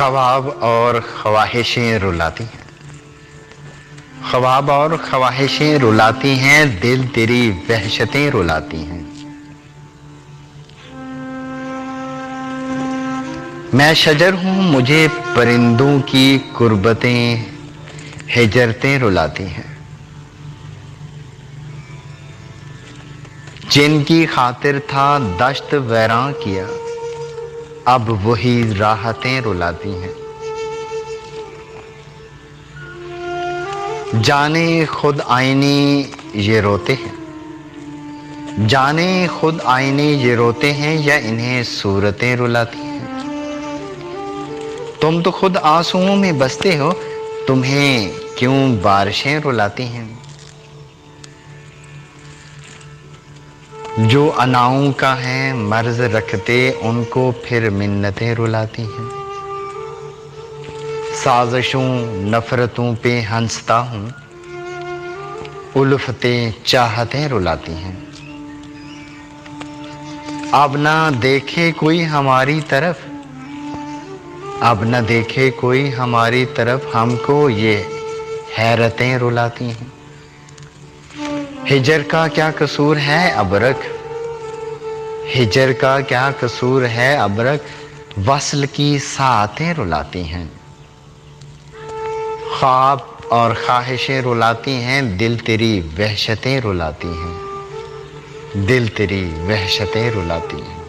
ख्वाब और ख्वाहिशें रुलाती हैं, ख्वाब और ख्वाहिशें रुलाती हैं, दिल तेरी वहशतें रुलाती हैं। मैं शजर हूं, मुझे परिंदों की कुर्बतें हिजरतें रुलाती हैं। जिनकी खातिर था दश्त वैरां किया, अब वही राहतें रुलाती हैं। जाने खुद आईने ये रोते हैं, जाने खुद आईने ये रोते हैं, या इन्हें सूरतें रुलाती हैं। तुम तो खुद आंसुओं में बसते हो, तुम्हें क्यों बारिशें रुलाती हैं। जो अनाओं का है मर्ज रखते, उनको फिर मिन्नतें रुलाती हैं। साजिशों नफरतों पे हंसता हूं, उल्फतें चाहतें रुलाती हैं। अब ना देखे कोई हमारी तरफ, अब न देखे कोई हमारी तरफ, हमको ये हैरतें रुलाती हैं। हिजर का क्या कसूर है अबरक, हिजर का क्या कसूर है अबरक, वस्ल की सातें रुलाती हैं। ख्वाब और ख्वाहिशें रुलाती हैं, दिल तेरी वहशतें रुलाती हैं, दिल तेरी वहशतें रुलाती हैं।